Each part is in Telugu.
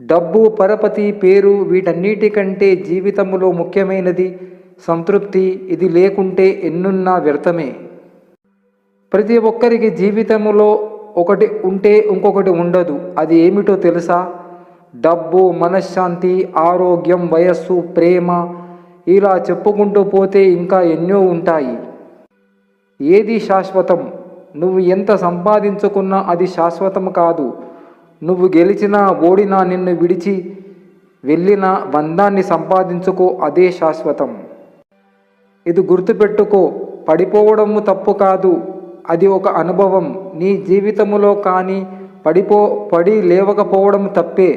డబ్బు, పరపతి, పేరు వీటన్నిటికంటే జీవితంలో ముఖ్యమైనది సంతృప్తి. ఇది లేకుంటే ఎన్నున్నా వ్యర్థమే. ప్రతి ఒక్కరికి జీవితంలో ఒకటి ఉంటే ఇంకొకటి ఉండదు. అది ఏమిటో తెలుసా? డబ్బు, మనశ్శాంతి, ఆరోగ్యం, వయస్సు, ప్రేమ, ఇలా చెప్పుకుంటూ పోతే ఇంకా ఎన్నో ఉంటాయి. ఏది శాశ్వతం? నువ్వు ఎంత సంపాదించుకున్నా అది శాశ్వతం కాదు. నువ్వు గెలిచినా ఓడినా నిన్ను విడిచి వెళ్ళిన బంధాన్ని సంపాదించుకో, అదే శాశ్వతం. ఇది గుర్తుపెట్టుకో. పడిపోవడము తప్పు కాదు, అది ఒక అనుభవం. నీ జీవితంలో కానీ పడి లేవకపోవడం తప్పే.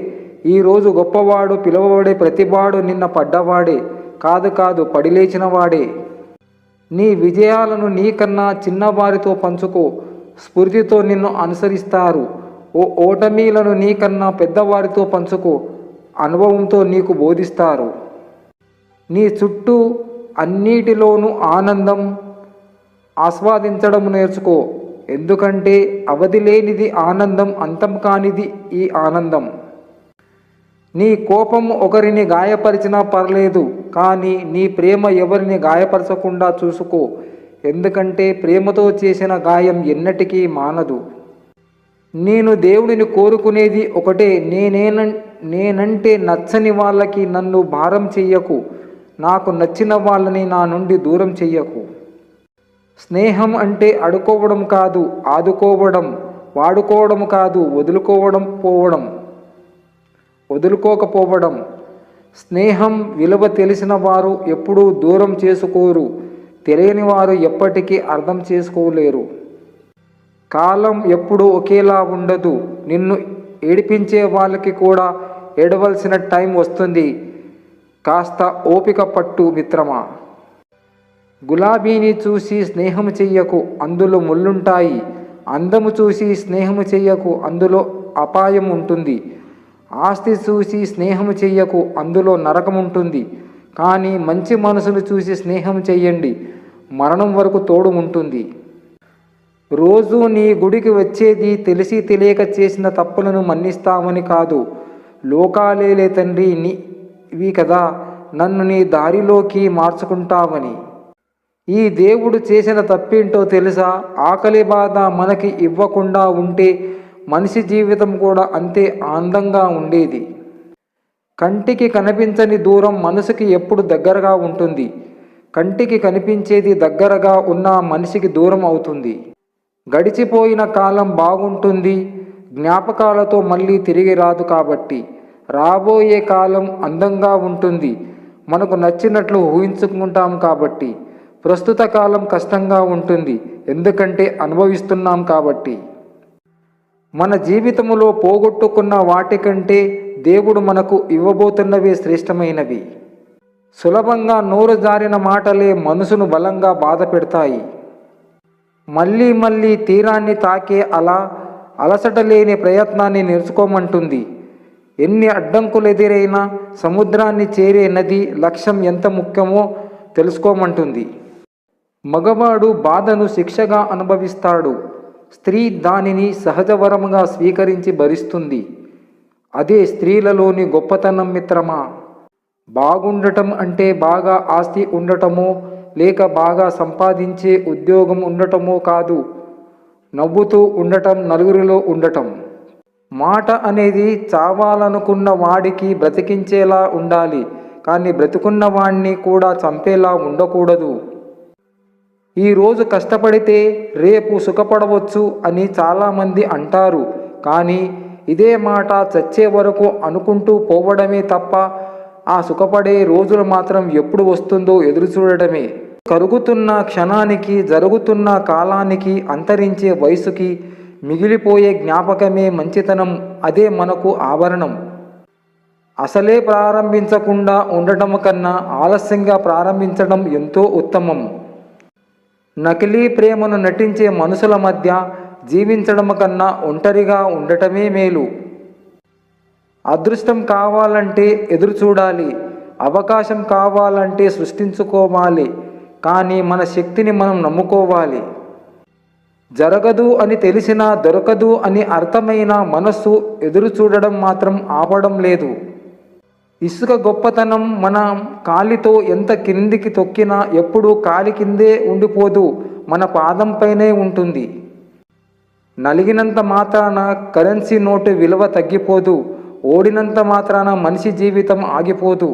ఈరోజు గొప్పవాడు పిలువబడే ప్రతివాడు నిన్న పడ్డవాడే. కాదు పడి లేచిన వాడే. నీ విజయాలను నీకన్నా చిన్నవారితో పంచుకో. స్ఫూర్తితో నిన్ను అనుసరిస్తారు. ఓటమిలను నీకన్నా పెద్దవారితో పంచుకో. అనుభవంతో నీకు బోధిస్తారు. నీ చుట్టూ అన్నిటిలోనూ ఆనందం ఆస్వాదించడం నేర్చుకో. ఎందుకంటే అవధి లేనిది ఆనందం, అంతం కానిది ఈ ఆనందం. నీ కోపం ఒకరిని గాయపరిచినా పర్లేదు, కానీ నీ ప్రేమ ఎవరిని గాయపరచకుండా చూసుకో. ఎందుకంటే ప్రేమతో చేసిన గాయం ఎన్నటికీ మానదు. నేను దేవుడిని కోరుకునేది ఒకటే. నేనంటే నచ్చని వాళ్ళకి నన్ను భారం చెయ్యకు. నాకు నచ్చిన వాళ్ళని నా నుండి దూరం చెయ్యకు. స్నేహం అంటే అడుకోవడం కాదు, ఆదుకోవడం. వాడుకోవడం కాదు, వదులుకోకపోవడం. స్నేహం విలువ తెలిసిన వారు ఎప్పుడూ దూరం చేసుకోరు. తెలియని వారు ఎప్పటికీ అర్థం చేసుకోలేరు. కాలం ఎప్పుడూ ఒకేలా ఉండదు. నిన్ను ఏడిపించే వాళ్ళకి కూడా ఏడవలసిన టైం వస్తుంది. కాస్త ఓపిక పట్టు మిత్రమా. గులాబీని చూసి స్నేహం చెయ్యకు, అందులో ముళ్ళుంటాయి. అందము చూసి స్నేహం చెయ్యకు, అందులో అపాయం ఉంటుంది. ఆస్తి చూసి స్నేహం చెయ్యకు, అందులో నరకం ఉంటుంది. కానీ మంచి మనసును చూసి స్నేహం చెయ్యండి, మరణం వరకు తోడు ఉంటుంది. రోజు నీ గుడికి వచ్చేది తెలిసి తెలియక చేసిన తప్పులను మన్నిస్తామని కాదు. లోకాలేలే తండ్రి నీవి కదా, నన్ను నీ దారిలోకి మార్చుకుంటావని. ఈ దేవుడు చేసిన తప్పేంటో తెలుసా? ఆకలి బాధ మనకి ఇవ్వకుండా ఉంటే మనిషి జీవితం కూడా అంతే ఆనందంగా ఉండేది. కంటికి కనిపించని దూరం మనసుకి ఎప్పుడు దగ్గరగా ఉంటుంది. కంటికి కనిపించేది దగ్గరగా ఉన్న మనిషికి దూరం అవుతుంది. గడిచిపోయిన కాలం బాగుంటుంది, జ్ఞాపకాలతో మళ్ళీ తిరిగి రాదు. కాబట్టి రాబోయే కాలం అందంగా ఉంటుంది, మనకు నచ్చినట్లు ఊహించుకుంటాం. కాబట్టి ప్రస్తుత కాలం కష్టంగా ఉంటుంది, ఎందుకంటే అనుభవిస్తున్నాం కాబట్టి. మన జీవితంలో పోగొట్టుకున్న వాటికంటే దేవుడు మనకు ఇవ్వబోతున్నవే శ్రేష్టమైనవి. సులభంగా నోరు జారిన మాటలే మనసును బలంగా బాధ పెడతాయి. మళ్ళీ తీరాన్ని తాకే అలసట లేని ప్రయత్నాన్ని నేర్చుకోమంటుంది. ఎన్ని అడ్డంకులు ఎదురైనా సముద్రాన్ని చేరే నది లక్ష్యం ఎంత ముఖ్యమో తెలుసుకోమంటుంది. మగవాడు బాధను శిక్షగా అనుభవిస్తాడు, స్త్రీ దానిని సహజవరంగా స్వీకరించి భరిస్తుంది. అదే స్త్రీలలోని గొప్పతనం మిత్రమా. బాగుండటం అంటే బాగా ఆస్తి ఉండటమో లేక బాగా సంపాదించే ఉద్యోగం ఉండటమో కాదు. నవ్వుతూ ఉండటం, నలుగురిలో ఉండటం. మాట అనేది చావాలనుకున్న వాడికి బ్రతికించేలా ఉండాలి, కానీ బ్రతుకున్న వాణ్ణి కూడా చంపేలా ఉండకూడదు. ఈరోజు కష్టపడితే రేపు సుఖపడవచ్చు అని చాలామంది అంటారు. కానీ ఇదే మాట చచ్చే వరకు అనుకుంటూ పోవడమే తప్ప ఆ సుఖపడే రోజులు మాత్రం ఎప్పుడు వస్తుందో ఎదురుచూడటమే. కరుగుతున్న క్షణానికి, జరుగుతున్న కాలానికి, అంతరించే వయసుకి మిగిలిపోయే జ్ఞాపకమే మంచితనం. అదే మనకు ఆభరణం. అసలే ప్రారంభించకుండా ఉండటం కన్నా ఆలస్యంగా ప్రారంభించడం ఎంతో ఉత్తమం. నకిలీ ప్రేమను నటించే మనుషుల మధ్య జీవించడం కన్నా ఒంటరిగా ఉండటమే మేలు. అదృష్టం కావాలంటే ఎదురు చూడాలి, అవకాశం కావాలంటే సృష్టించుకోవాలి. కానీ మన శక్తిని మనం నమ్ముకోవాలి. జరగదు అని తెలిసినా దొరకదు అని అర్థమైన మనస్సు ఎదురు చూడడం మాత్రం ఆపడం లేదు. ఇసుక గొప్పతనం మనం కాలితో ఎంత కిందికి తొక్కినా ఎప్పుడూ కాలి కిందే ఉండిపోదు, మన పాదంపైనే ఉంటుంది. నలిగినంత మాత్రాన కరెన్సీ నోటు విలువ తగ్గిపోదు, ఓడినంత మాత్రాన మనిషి జీవితం ఆగిపోదు.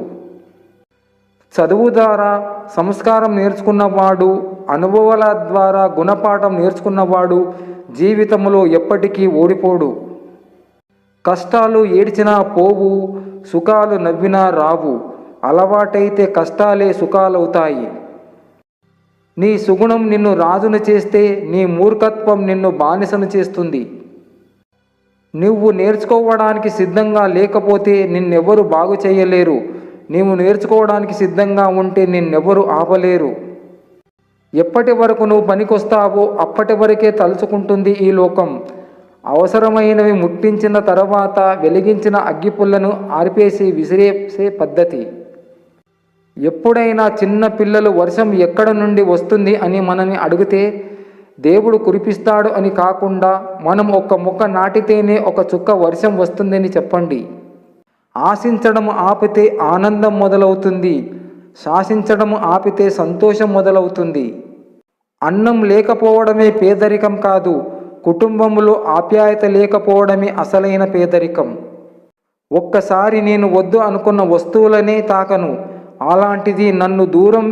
చదువు ద్వారా సంస్కారం నేర్చుకున్నవాడు, అనుభవాల ద్వారా గుణపాఠం నేర్చుకున్నవాడు జీవితంలో ఎప్పటికీ ఓడిపోడు. కష్టాలు ఏడ్చినా పోవు, సుఖాలు నవ్వినా రావు. అలవాటైతే కష్టాలే సుఖాలవుతాయి. నీ సుగుణం నిన్ను రాజును చేస్తే నీ మూర్ఖత్వం నిన్ను బానిసను చేస్తుంది. నువ్వు నేర్చుకోవడానికి సిద్ధంగా లేకపోతే నిన్నెవరు బాగు చేయలేరు. నీవు నేర్చుకోవడానికి సిద్ధంగా ఉంటే నిన్నెవరు ఆపలేరు. ఎప్పటి వరకు నువ్వు పనికొస్తావో అప్పటి వరకే తలుచుకుంటుంది ఈ లోకం. అవసరమైనవి ముట్టించిన తర్వాత వెలిగించిన అగ్గిపుల్లను ఆర్పేసి విసిరేసే పద్ధతి. ఎప్పుడైనా చిన్న పిల్లలు వర్షం ఎక్కడ నుండి వస్తుంది అని మనని అడిగితే దేవుడు కురిపిస్తాడు అని కాకుండా మనం ఒక్క మొక్క నాటితేనే ఒక చుక్క వర్షం వస్తుందని చెప్పండి. ఆశించడం ఆపితే ఆనందం మొదలవుతుంది, శాసించడం ఆపితే సంతోషం మొదలవుతుంది. అన్నం లేకపోవడమే పేదరికం కాదు, కుటుంబంలో ఆప్యాయత లేకపోవడమే అసలైన పేదరికం. ఒక్కసారి నేను వద్దు అనుకున్న వస్తువులనే తాకను, అలాంటిది నన్ను దూరం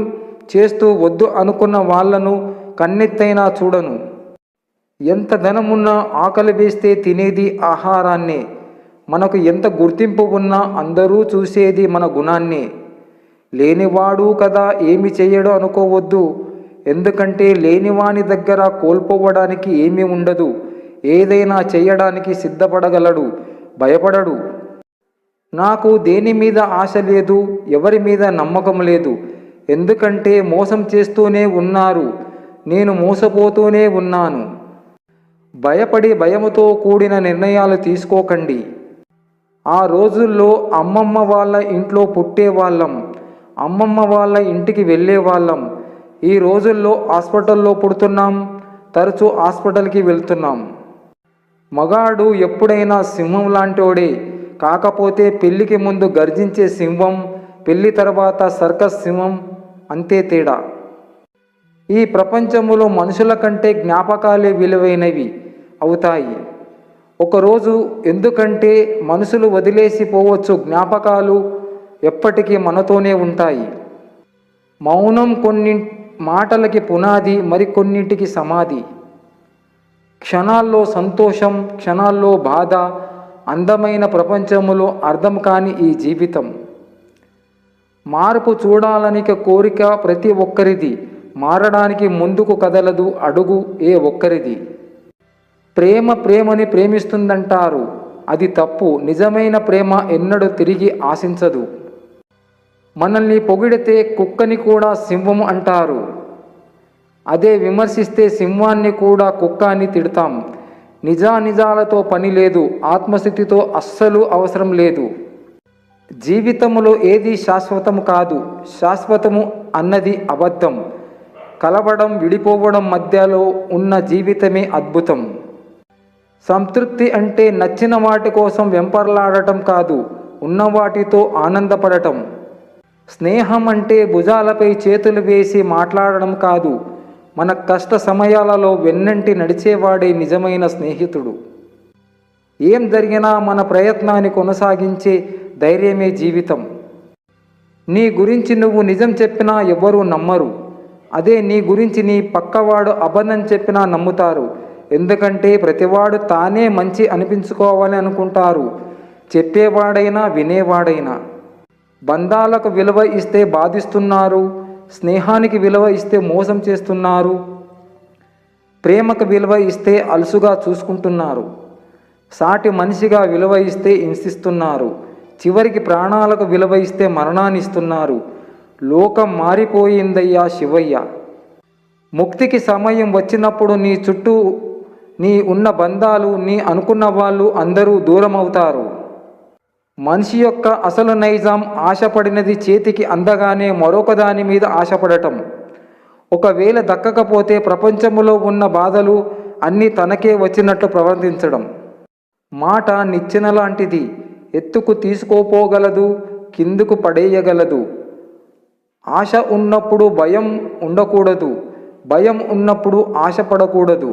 చేస్తూ వద్దు అనుకున్న వాళ్లను కన్నెత్తైనా చూడను. ఎంత ధనమున్నా ఆకలి వేస్తే తినేది ఆహారాన్నే. మనకు ఎంత గుర్తింపు ఉన్నా అందరూ చూసేది మన గుణాన్నే. లేనివాడు కదా ఏమి చెయ్యడు అనుకోవద్దు, ఎందుకంటే లేనివాని దగ్గర కోల్పోవడానికి ఏమీ ఉండదు. ఏదైనా చేయడానికి సిద్ధపడగలడు, భయపడడు. నాకు దేని మీద ఆశ లేదు, ఎవరి మీద నమ్మకం లేదు, ఎందుకంటే మోసం చేస్తూనే ఉన్నారు, నేను మోసపోతూనే ఉన్నాను. భయపడి భయముతో కూడిన నిర్ణయాలు తీసుకోకండి. ఆ రోజుల్లో అమ్మమ్మ వాళ్ళ ఇంట్లో పుట్టేవాళ్ళం, అమ్మమ్మ వాళ్ళ ఇంటికి వెళ్ళేవాళ్ళం. ఈ రోజుల్లో హాస్పిటల్లో పుడుతున్నాం, తరచూ హాస్పిటల్కి వెళ్తున్నాం. మగాడు ఎప్పుడైనా సింహం లాంటోడే, కాకపోతే పెళ్లికి ముందు గర్జించే సింహం, పెళ్లి తర్వాత సర్కస్ సింహం, అంతే తేడా. ఈ ప్రపంచంలో మనుషుల కంటే జ్ఞాపకాలే విలువైనవి అవుతాయి ఒకరోజు. ఎందుకంటే మనుషులు వదిలేసి పోవచ్చు, జ్ఞాపకాలు ఎప్పటికీ మనతోనే ఉంటాయి. మౌనం కొన్ని మాటలకి పునాది, మరికొన్నిటికి సమాధి. క్షణాల్లో సంతోషం, క్షణాల్లో బాధ. అందమైన ప్రపంచములో అర్థం కాని ఈ జీవితం. మార్పు చూడాలని కోరిక ప్రతి ఒక్కరిది, మారడానికి ముందుకు కదలదు అడుగు ఏ ఒక్కరిది. ప్రేమ ప్రేమని ప్రేమిస్తుందంటారు, అది తప్పు. నిజమైన ప్రేమ ఎన్నడూ తిరిగి ఆశించదు. మనల్ని పొగిడితే కుక్కని కూడా సింహం అంటారు, అదే విమర్శిస్తే సింహాన్ని కూడా కుక్క అని తిడతాం. నిజానిజాలతో పని లేదు, ఆత్మస్థితితో అస్సలు అవసరం లేదు. జీవితంలో ఏది శాశ్వతం కాదు, శాశ్వతము అన్నది అబద్ధం. కలవడం విడిపోవడం మధ్యలో ఉన్న జీవితమే అద్భుతం. సంతృప్తి అంటే నచ్చిన వాటి కోసం వెంపర్లాడటం కాదు, ఉన్న వాటితో ఆనందపడటం. స్నేహం అంటే భుజాలపై చేతులు వేసి మాట్లాడడం కాదు, మన కష్ట సమయాలలో వెన్నంటి నడిచేవాడే నిజమైన స్నేహితుడు. ఏం జరిగినా మన ప్రయత్నాన్ని కొనసాగించే ధైర్యమే జీవితం. నీ గురించి నువ్వు నిజం చెప్పినా ఎవ్వరూ నమ్మరు, అదే నీ గురించి నీ పక్కవాడు అబద్ధం చెప్పినా నమ్ముతారు. ఎందుకంటే ప్రతివాడు తానే మంచి అనిపించుకోవాలని అనుకుంటారు, చెప్పేవాడైనా వినేవాడైనా. బంధాలకు విలువ ఇస్తే బాధిస్తున్నారు, స్నేహానికి విలువ ఇస్తే మోసం చేస్తున్నారు, ప్రేమకు విలువ ఇస్తే అలుసుగా చూసుకుంటున్నారు, సాటి మనిషిగా విలువ ఇస్తే హింసిస్తున్నారు, చివరికి ప్రాణాలకు విలువ ఇస్తే మరణాన్ని ఇస్తున్నారు. లోకం మారిపోయిందయ్యా శివయ్య. ముక్తికి సమయం వచ్చినప్పుడు నీ చుట్టూ నీ ఉన్న బంధాలు, నీ అనుకున్న వాళ్ళు అందరూ దూరం అవుతారు. మనిషి యొక్క అసలు నైజాం ఆశపడినది చేతికి అందగానే మరొక దాని మీద ఆశపడటం. ఒకవేళ దక్కకపోతే ప్రపంచంలో ఉన్న బాధలు అన్నీ తనకే వచ్చినట్లు ప్రవర్తించడం. మాట నిచ్చెన లాంటిది, ఎత్తుకు తీసుకోపోగలదు, కిందకు పడేయగలదు. ఆశ ఉన్నప్పుడు భయం ఉండకూడదు, భయం ఉన్నప్పుడు ఆశ పడకూడదు.